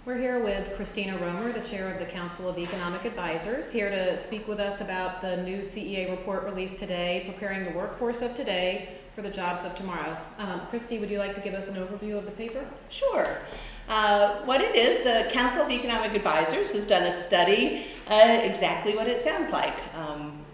We're here with Christina Romer, the chair of the Council of Economic Advisors, here to speak with us about the new CEA report released today, Preparing the Workforce of Today for the Jobs of Tomorrow. Christy, would you like to give us an overview of the paper? Sure. What it is, the Council of Economic Advisors has done a study, exactly what it sounds like,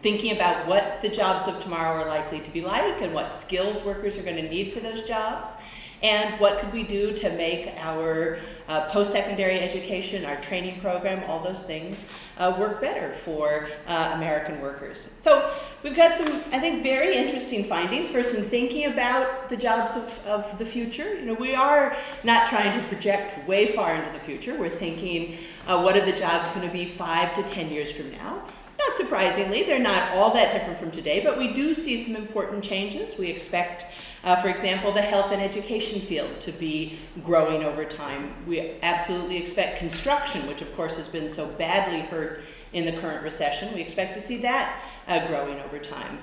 thinking about what the jobs of tomorrow are likely to be like and what skills workers are going to need for those jobs. And what could we do to make our post-secondary education, our training program, all those things work better for American workers. So we've got some, I think, very interesting findings. First, in thinking about the jobs of the future, we are not trying to project way far into the future. We're thinking, what are the jobs going to be 5 to 10 years from now? Not surprisingly, they're not all that different from today, but we do see some important changes. We expect, for example, the health and education field to be growing over time. We absolutely expect construction, which of course has been so badly hurt in the current recession. We expect to see that growing over time.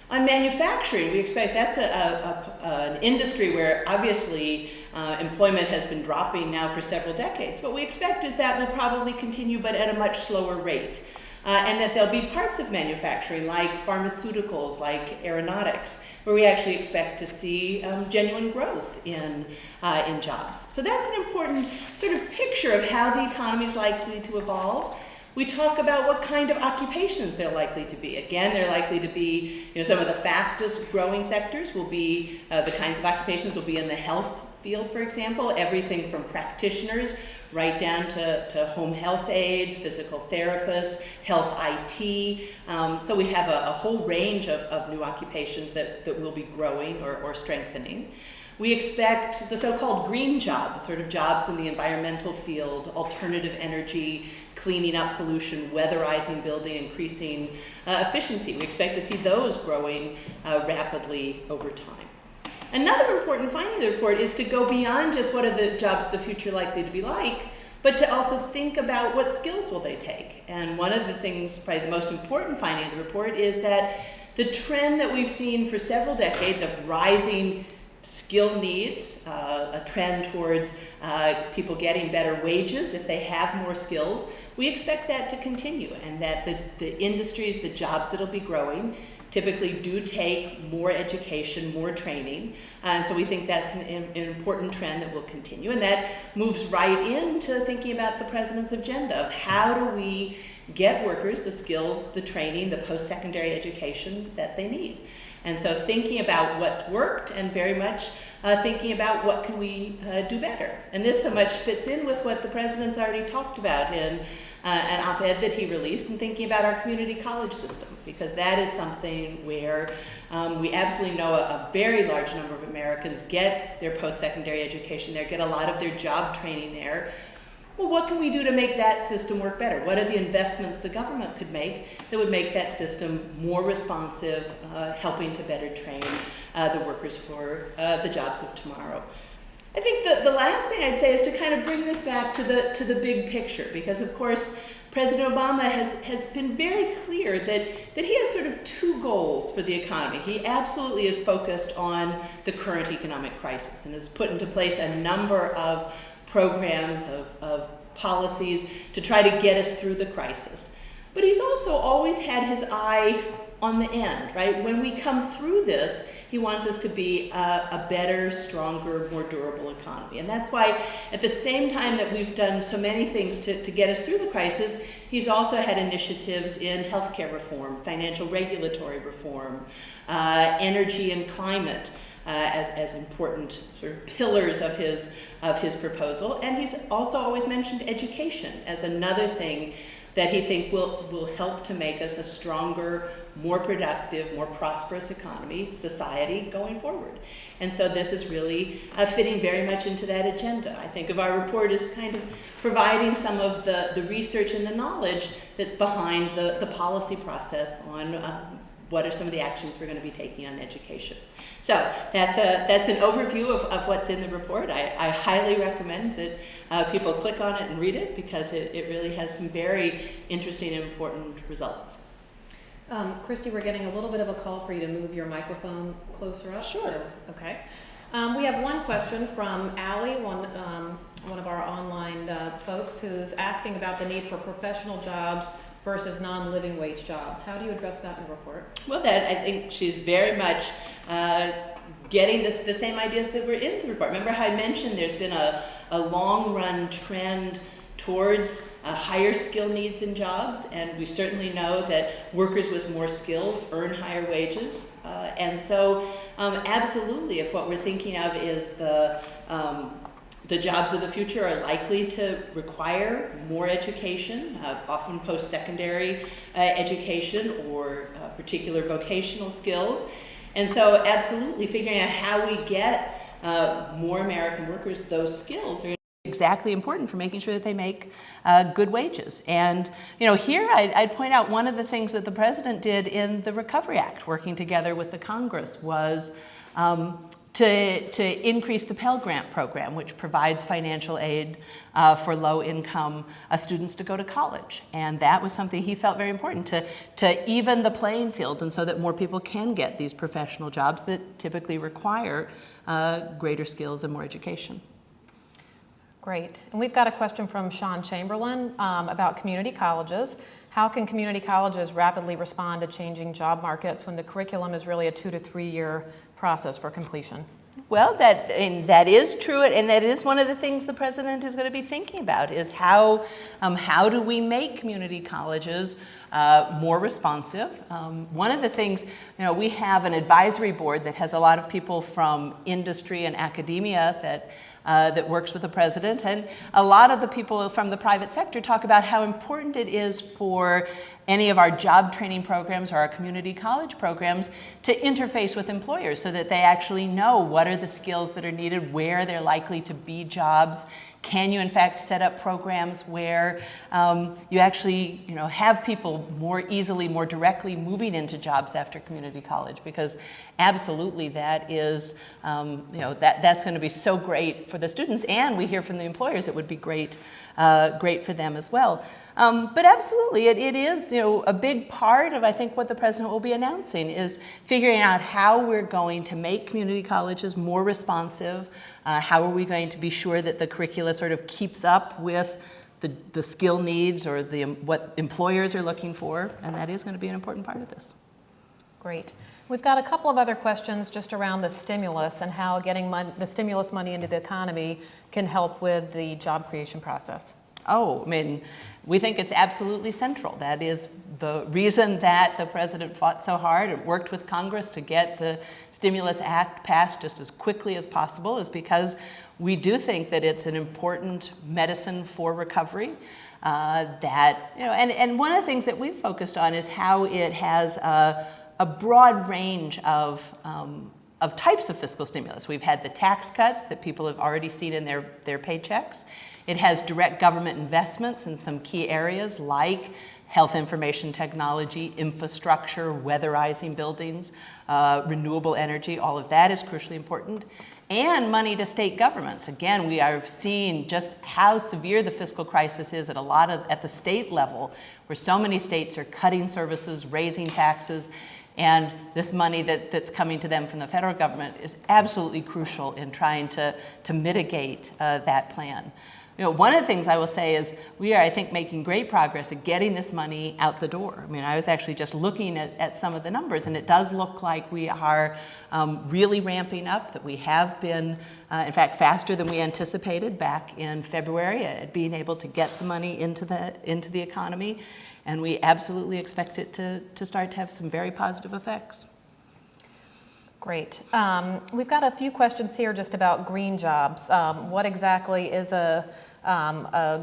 On manufacturing, we expect that's an industry where obviously employment has been dropping now for several decades. What we expect is that will probably continue, but at a much slower rate. And that there'll be parts of manufacturing like pharmaceuticals, like aeronautics, where we actually expect to see genuine growth in jobs. So that's an important sort of picture of how the economy is likely to evolve. We talk about what kind of occupations they're likely to be. Again, they're likely to be, some of the fastest growing sectors will be, the kinds of occupations will be in the health field, for example, everything from practitioners right down to home health aides, physical therapists, health IT. So we have a whole range of new occupations that will be growing or strengthening. We expect the so-called green jobs, sort of jobs in the environmental field, alternative energy, cleaning up pollution, weatherizing building, increasing efficiency. We expect to see those growing rapidly over time. Another important finding of the report is to go beyond just what are the jobs of the future likely to be like, but to also think about what skills will they take. And one of the things, probably the most important finding of the report, is that the trend that we've seen for several decades of rising skill needs, a trend towards people getting better wages if they have more skills, we expect that to continue, and that the industries, the jobs that'll be growing typically do take more education, more training, and so we think that's an important trend that will continue, and that moves right into thinking about the president's agenda of how do we get workers the skills, the training, the post-secondary education that they need. And so thinking about what's worked and very much thinking about what can we do better. And this so much fits in with what the president's already talked about in an op-ed that he released, and thinking about our community college system, because that is something where we absolutely know a very large number of Americans get their post-secondary education there, get a lot of their job training there. Well, what can we do to make that system work better? What are the investments the government could make that would make that system more responsive, helping to better train the workers for the jobs of tomorrow? I think the last thing I'd say is to kind of bring this back to the big picture, because of course President Obama has been very clear that he has sort of two goals for the economy. He absolutely is focused on the current economic crisis and has put into place a number of programs, of policies to try to get us through the crisis. But he's also always had his eye on the end, right? When we come through this, he wants us to be a better, stronger, more durable economy. And that's why at the same time that we've done so many things to get us through the crisis, he's also had initiatives in healthcare reform, financial regulatory reform, energy and climate, as important sort of pillars of his proposal. And he's also always mentioned education as another thing that he thinks will help to make us a stronger, more productive, more prosperous economy, society going forward. And so this is really fitting very much into that agenda. I think of our report as kind of providing some of the research and the knowledge that's behind the policy process on what are some of the actions we're going to be taking on education. So that's an overview of what's in the report. I highly recommend that people click on it and read it, because it really has some very interesting and important results. Christy, we're getting a little bit of a call for you to move your microphone closer up. Sure. So, okay. We have one question from Allie, one of our online folks, who's asking about the need for professional jobs versus non-living wage jobs. How do you address that in the report? Well, that I think she's very much getting the same ideas that were in the report. Remember how I mentioned there's been a long-run trend towards higher skill needs in jobs, and we certainly know that workers with more skills earn higher wages. And so absolutely, if what we're thinking of is the jobs of the future are likely to require more education, often post-secondary education or particular vocational skills. And so absolutely figuring out how we get more American workers those skills are exactly important for making sure that they make good wages. And here I'd point out one of the things that the president did in the Recovery Act, working together with the Congress, was to increase the Pell Grant program, which provides financial aid for low-income students to go to college. And that was something he felt very important, to even the playing field, and so that more people can get these professional jobs that typically require greater skills and more education. Great. And we've got a question from Sean Chamberlain about community colleges. How can community colleges rapidly respond to changing job markets when the curriculum is really a 2 to 3 year process for completion? Well, that is true, and that is one of the things the president is going to be thinking about, is how do we make community colleges more responsive. One of the things, we have an advisory board that has a lot of people from industry and academia that works with the president, and a lot of the people from the private sector talk about how important it is for any of our job training programs or our community college programs to interface with employers so that they actually know what are the skills that are needed, where they're likely to be jobs. Can you in fact set up programs where you actually have people more easily, more directly moving into jobs after community college? Because absolutely that is, that's going to be so great for the students, and we hear from the employers it would be great for them as well. But absolutely, it is a big part of, I think, what the president will be announcing is figuring out how we're going to make community colleges more responsive. How are we going to be sure that the curricula sort of keeps up with the skill needs or what employers are looking for? And that is going to be an important part of this. Great. We've got a couple of other questions just around the stimulus and how getting the stimulus money into the economy can help with the job creation process. Oh, we think it's absolutely central. That is the reason that the president fought so hard and worked with Congress to get the Stimulus Act passed just as quickly as possible, is because we do think that it's an important medicine for recovery. And one of the things that we've focused on is how it has a broad range of types of fiscal stimulus. We've had the tax cuts that people have already seen in their paychecks. It has direct government investments in some key areas like health information technology, infrastructure, weatherizing buildings, renewable energy. All of that is crucially important. And money to state governments. Again, we are seeing just how severe the fiscal crisis is at the state level, where so many states are cutting services, raising taxes, and this money that's coming to them from the federal government is absolutely crucial in trying to mitigate that plan. One of the things I will say is we are, I think, making great progress at getting this money out the door. I was actually just looking at some of the numbers, and it does look like we are really ramping up, that we have been, in fact, faster than we anticipated back in February at being able to get the money into the economy, and we absolutely expect it to start to have some very positive effects. Great. We've got a few questions here just about green jobs. What exactly is a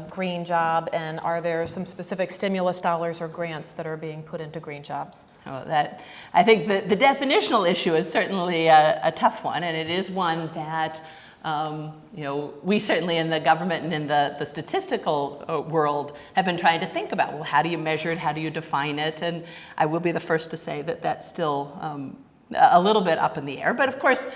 green job, and are there some specific stimulus dollars or grants that are being put into green jobs? I think the definitional issue is certainly a tough one, and it is one that we certainly in the government and in the statistical world have been trying to think about. Well, how do you measure it? How do you define it? And I will be the first to say that that's still a little bit up in the air. But of course,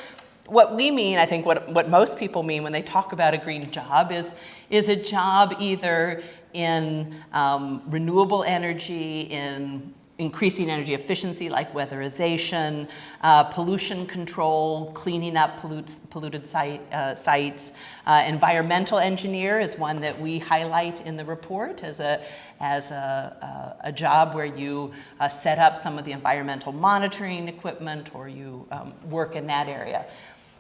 what we mean, I think what most people mean when they talk about a green job is a job either in renewable energy, in increasing energy efficiency like weatherization, pollution control, cleaning up polluted sites. Environmental engineer is one that we highlight in the report as a job where you set up some of the environmental monitoring equipment, or you work in that area.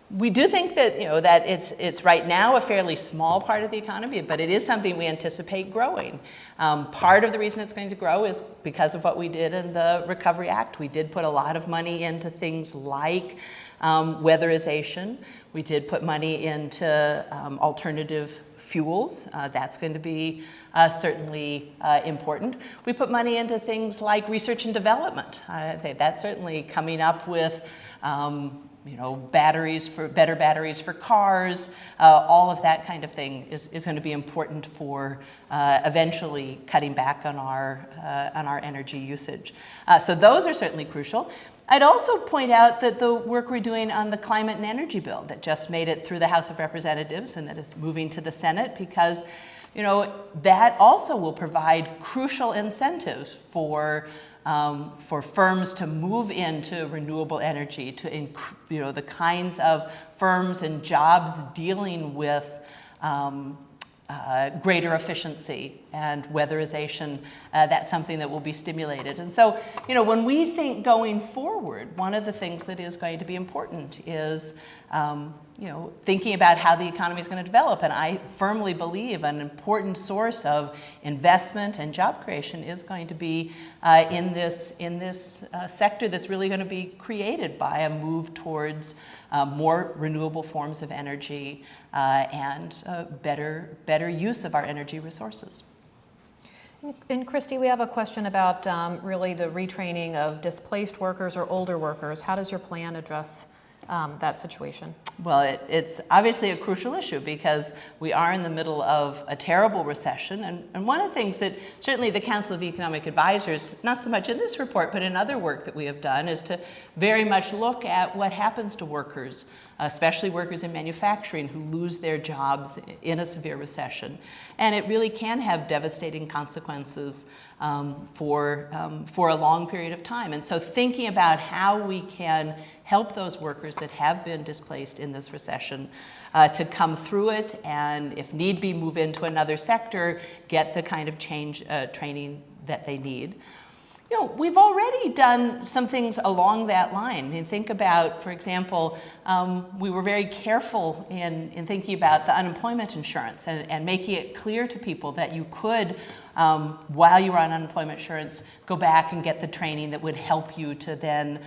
We do think that, that it's right now a fairly small part of the economy, but it is something we anticipate growing. Part of the reason it's going to grow is because of what we did in the Recovery Act. We did put a lot of money into things like weatherization. We did put money into alternative fuels. That's going to be certainly important. We put money into things like research and development. I think that's certainly coming up with better batteries for cars, all of that kind of thing is going to be important for eventually cutting back on our energy usage. So those are certainly crucial. I'd also point out that the work we're doing on the climate and energy bill that just made it through the House of Representatives and that is moving to the Senate, because that also will provide crucial incentives for firms to move into renewable energy, to the kinds of firms and jobs dealing with greater efficiency and weatherization. That's something that will be stimulated. And so, when we think going forward, one of the things that is going to be important is thinking about how the economy is going to develop. And I firmly believe an important source of investment and job creation is going to be in this sector that's really going to be created by a move towards more renewable forms of energy and better use of our energy resources. And Christy, we have a question about really the retraining of displaced workers or older workers. How does your plan address that situation? Well, it's obviously a crucial issue because we are in the middle of a terrible recession. And one of the things that certainly the Council of Economic Advisors, not so much in this report, but in other work that we have done, is to very much look at what happens to workers, especially workers in manufacturing who lose their jobs in a severe recession. And it really can have devastating consequences for a long period of time. And so thinking about how we can help those workers that have been displaced in this recession to come through it, and if need be, move into another sector, get the kind of training that they need. We've already done some things along that line. I mean, think about, for example, we were very careful in thinking about the unemployment insurance and making it clear to people that you could, while you were on unemployment insurance, go back and get the training that would help you to then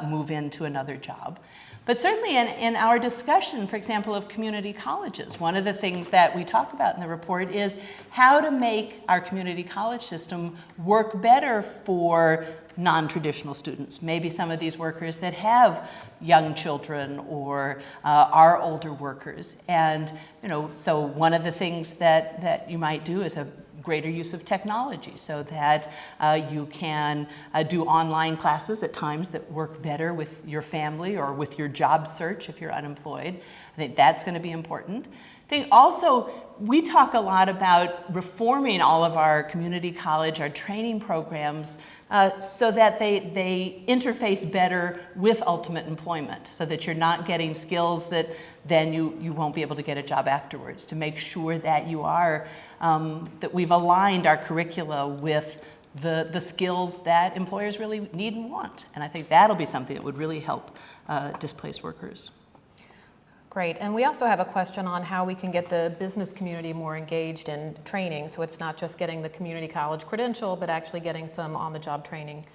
move into another job. But certainly in our discussion, for example, of community colleges, one of the things that we talk about in the report is how to make our community college system work better for non-traditional students. Maybe some of these workers that have young children or are older workers. And, so one of the things that you might do is a greater use of technology so that you can do online classes at times that work better with your family or with your job search if you're unemployed. I think that's going to be important. I think also we talk a lot about reforming all of our community college, our training programs, so that they interface better with ultimate employment, so that you're not getting skills that then you won't be able to get a job afterwards, to make sure that you are, that we've aligned our curricula with the skills that employers really need and want. And I think that'll be something that would really help displaced workers. Great. And we also have a question on how we can get the business community more engaged in training. So it's not just getting the community college credential, but actually getting some on-the-job training.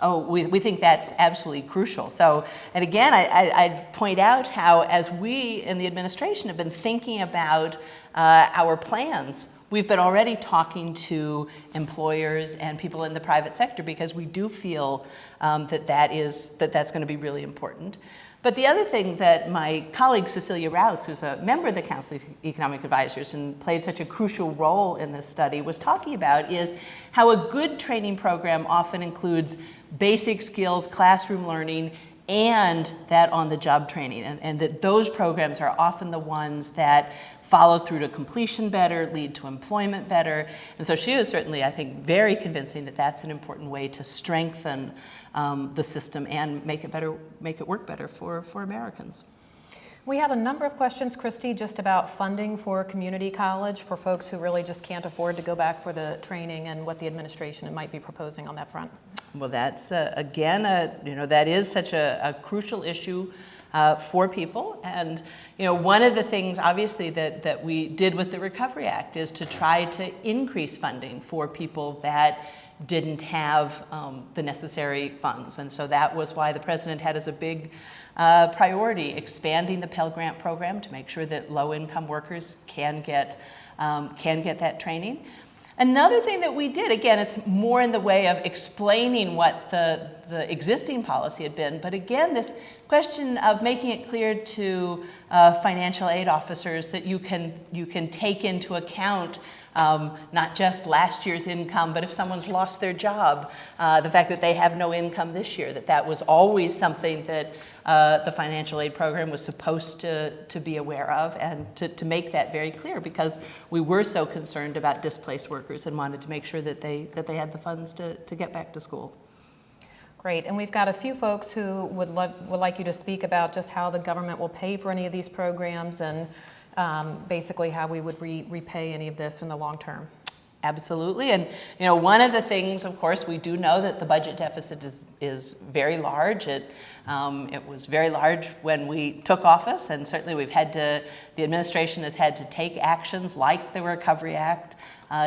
Oh, we think that's absolutely crucial. So, and again, I'd point out how as we in the administration have been thinking about our plans, we've been already talking to employers and people in the private sector because we do feel that's going to be really important. But the other thing that my colleague Cecilia Rouse, who's a member of the Council of Economic Advisors and played such a crucial role in this study, was talking about is how a good training program often includes basic skills, classroom learning, and that on-the-job training, and that those programs are often the ones that follow through to completion better, lead to employment better. And so she was certainly, I think, very convincing that that's an important way to strengthen the system and make it work better for Americans. We have a number of questions, Christy, just about funding for community college for folks who really just can't afford to go back for the training and what the administration might be proposing on that front. Well, that's, again, that is such a crucial issue for people. And, one of the things, obviously, that we did with the Recovery Act is to try to increase funding for people that didn't have the necessary funds. And so that was why the president had as a big priority expanding the Pell Grant program to make sure that low-income workers can get that training. Another thing that we did, again, it's more in the way of explaining what the existing policy had been, but again, this question of making it clear to financial aid officers that you can take into account not just last year's income, but if someone's lost their job, the fact that they have no income this year, that was always something that the financial aid program was supposed to be aware of, and to make that very clear, because we were so concerned about displaced workers and wanted to make sure that they had the funds to get back to school. Great, and we've got a few folks who would like you to speak about just how the government will pay for any of these programs and basically how we would repay any of this in the long term. Absolutely, and one of the things, of course, we do know that the budget deficit is very large. It was very large when we took office, and certainly the administration has had to take actions like the Recovery Act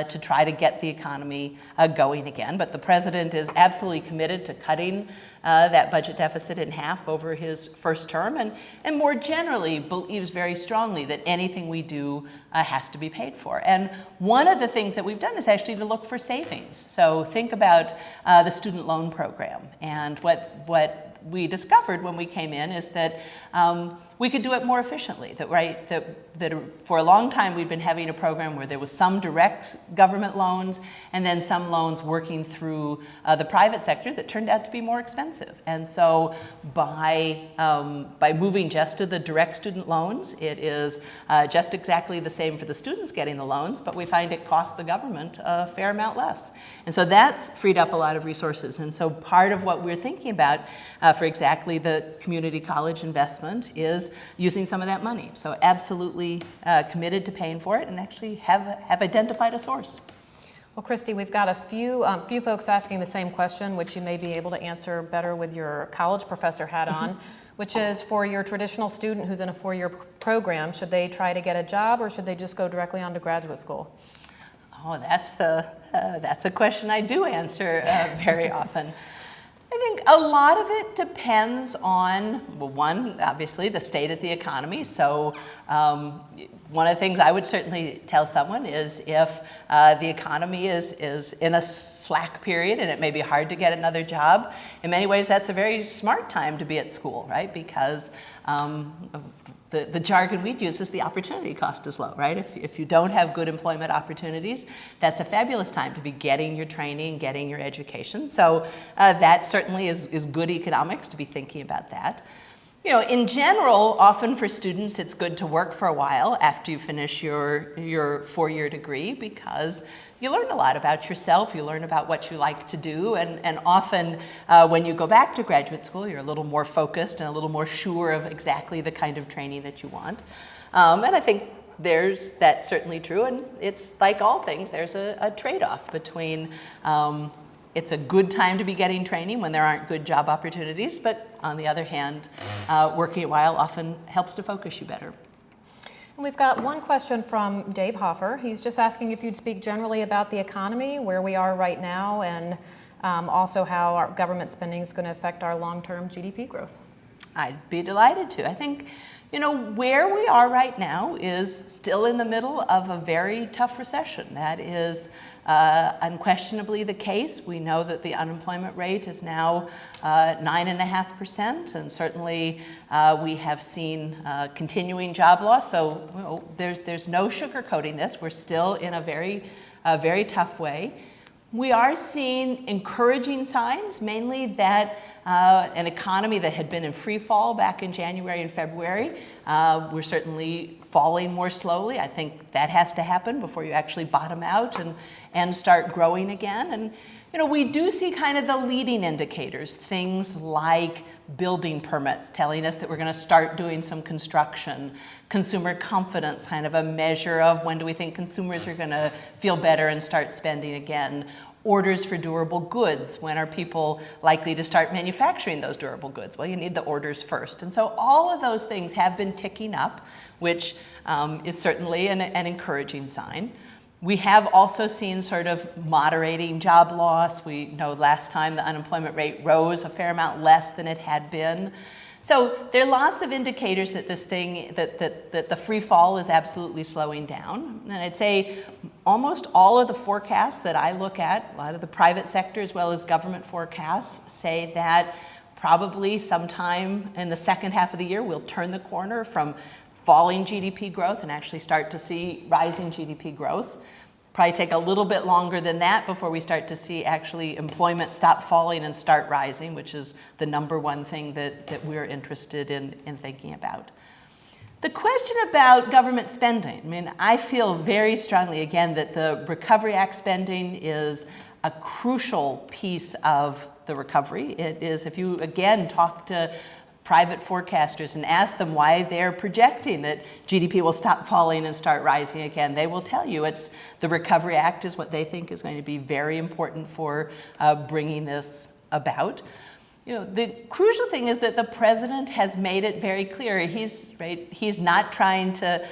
to try to get the economy going again. But the president is absolutely committed to cutting that budget deficit in half over his first term, and more generally believes very strongly that anything we do has to be paid for. And one of the things that we've done is actually to look for savings. So think about the student loan program, and what we discovered when we came in is that we could do it more efficiently. That for a long time we've been having a program where there was some direct government loans and then some loans working through the private sector that turned out to be more expensive. And so by moving just to the direct student loans, it is just exactly the same for the students getting the loans, but we find it costs the government a fair amount less. And so that's freed up a lot of resources. And so part of what we're thinking about for exactly the community college investment is using some of that money. So absolutely committed to paying for it, and actually have identified a source. Well, Christy, we've got a few folks asking the same question, which you may be able to answer better with your college professor hat on, which is, for your traditional student who's in a 4-year program, should they try to get a job or should they just go directly on to graduate school? Oh, that's a question I do answer very often. I think a lot of it depends on, well, one, obviously, the state of the economy. So one of the things I would certainly tell someone is if the economy is in a slack period and it may be hard to get another job, in many ways that's a very smart time to be at school, right? Because the jargon we'd use is the opportunity cost is low, right? If you don't have good employment opportunities, that's a fabulous time to be getting your training, getting your education. So that certainly is good economics to be thinking about that. In general, often for students, it's good to work for a while after you finish your 4-year degree, because you learn a lot about yourself, you learn about what you like to do, and often when you go back to graduate school, you're a little more focused and a little more sure of exactly the kind of training that you want. And I think that's certainly true, and it's like all things, there's a trade-off between it's a good time to be getting training when there aren't good job opportunities, but on the other hand, working a while often helps to focus you better. And we've got one question from Dave Hoffer. He's just asking if you'd speak generally about the economy, where we are right now, and also how our government spending is going to affect our long-term GDP growth. I'd be delighted to. I think, where we are right now is still in the middle of a very tough recession. That is unquestionably the case. We know that the unemployment rate is now 9.5%, and certainly we have seen continuing job loss. So there's no sugarcoating this. We're still in a very tough way. We are seeing encouraging signs, mainly that an economy that had been in free fall back in January and February, we're certainly falling more slowly. I think that has to happen before you actually bottom out and start growing again. And we do see kind of the leading indicators, things like building permits telling us that we're going to start doing some construction, consumer confidence, kind of a measure of when do we think consumers are going to feel better and start spending again, orders for durable goods, when are people likely to start manufacturing those durable goods? Well, you need the orders first. And so all of those things have been ticking up, which is certainly an encouraging sign. We have also seen sort of moderating job loss. We know last time the unemployment rate rose a fair amount less than it had been. So there are lots of indicators that that the free fall is absolutely slowing down. And I'd say almost all of the forecasts that I look at, a lot of the private sector as well as government forecasts, say that probably sometime in the second half of the year we'll turn the corner from falling GDP growth and actually start to see rising GDP growth. Probably take a little bit longer than that before we start to see actually employment stop falling and start rising, which is the number one thing that we're interested in thinking about. The question about government spending, I mean, I feel very strongly, again, that the Recovery Act spending is a crucial piece of the recovery. It is, if you, again, talk to private forecasters and ask them why they're projecting that GDP will stop falling and start rising again, they will tell you it's the Recovery Act is what they think is going to be very important for bringing this about. The crucial thing is that the president has made it very clear he's not trying to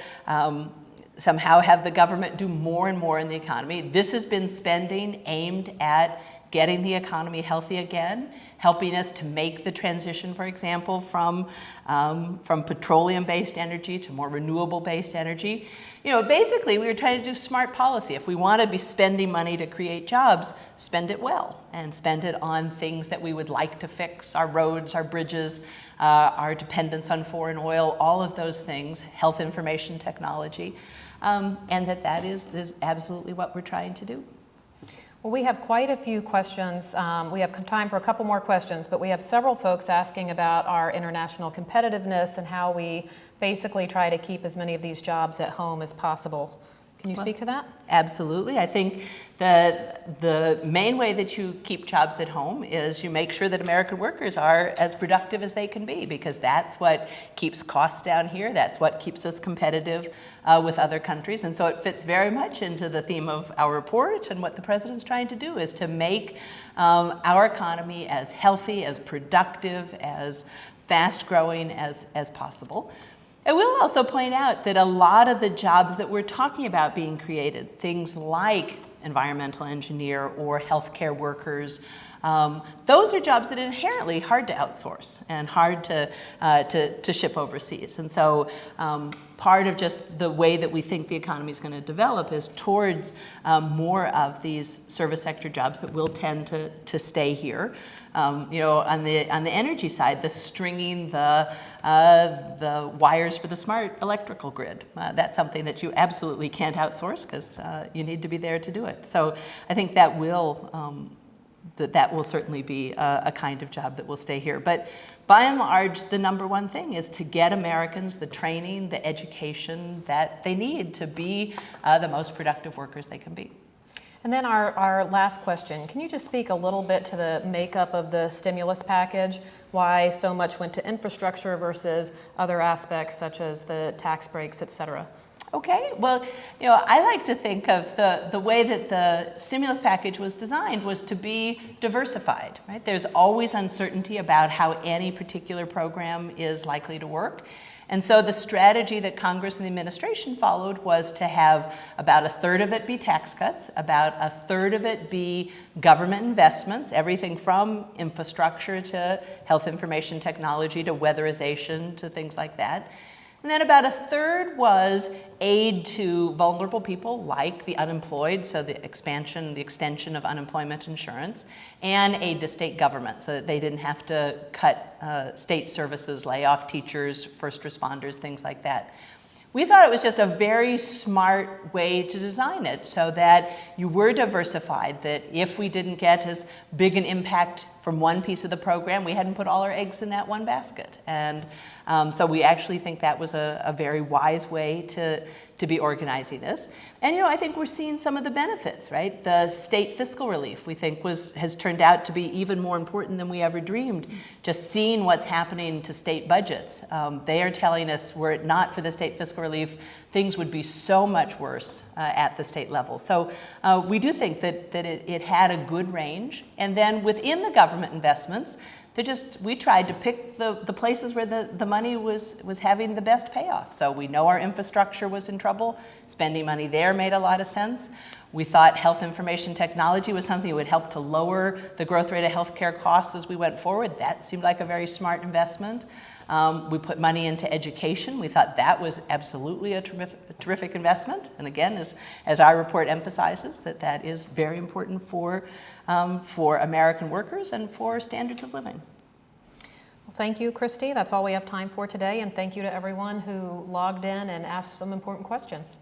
somehow have the government do more and more in the economy. This has been spending aimed at getting the economy healthy again, helping us to make the transition, for example, from petroleum-based energy to more renewable-based energy. Basically, we were trying to do smart policy. If we want to be spending money to create jobs, spend it well and spend it on things that we would like to fix, our roads, our bridges, our dependence on foreign oil, all of those things, health information technology, and that is absolutely what we're trying to do. Well, we have quite a few questions. We have time for a couple more questions, but we have several folks asking about our international competitiveness and how we basically try to keep as many of these jobs at home as possible. Can you speak to that? Absolutely. I think that the main way that you keep jobs at home is you make sure that American workers are as productive as they can be, because that's what keeps costs down here. That's what keeps us competitive with other countries. And so it fits very much into the theme of our report, and what the president's trying to do is to make our economy as healthy, as productive, as fast-growing as possible. I will also point out that a lot of the jobs that we're talking about being created, things like environmental engineer or healthcare workers, those are jobs that are inherently hard to outsource and hard to ship overseas. And so part of just the way that we think the economy is going to develop is towards more of these service sector jobs that will tend to stay here. On the energy side, the stringing the wires for the smart electrical grid. That's something that you absolutely can't outsource because you need to be there to do it. So I think that will certainly be a kind of job that will stay here. But by and large, the number one thing is to get Americans the training, the education that they need to be the most productive workers they can be. And then our last question, can you just speak a little bit to the makeup of the stimulus package, why so much went to infrastructure versus other aspects such as the tax breaks, et cetera? Okay, well, I like to think of the way that the stimulus package was designed was to be diversified, right? There's always uncertainty about how any particular program is likely to work. And so the strategy that Congress and the administration followed was to have about a third of it be tax cuts, about a third of it be government investments, everything from infrastructure to health information technology to weatherization to things like that. And then about a third was aid to vulnerable people like the unemployed, so the extension of unemployment insurance, and aid to state government so that they didn't have to cut state services, lay off teachers, first responders, things like that. we thought it was just a very smart way to design it so that you were diversified, that if we didn't get as big an impact from one piece of the program, we hadn't put all our eggs in that one basket. And so we actually think that was a very wise way to be organizing this. And I think we're seeing some of the benefits, right? The state fiscal relief we think has turned out to be even more important than we ever dreamed. Just seeing what's happening to state budgets. They are telling us were it not for the state fiscal relief, things would be so much worse at the state level. So we do think that it had a good range. And then within the government investments, we tried to pick the places where the money was having the best payoff. So we know our infrastructure was in trouble. Spending money there made a lot of sense. We thought health information technology was something that would help to lower the growth rate of healthcare costs as we went forward. That seemed like a very smart investment. We put money into education. We thought that was absolutely a terrific investment. And again, as our report emphasizes, that is very important for American workers and for standards of living. Well, thank you, Christy. That's all we have time for today. And thank you to everyone who logged in and asked some important questions.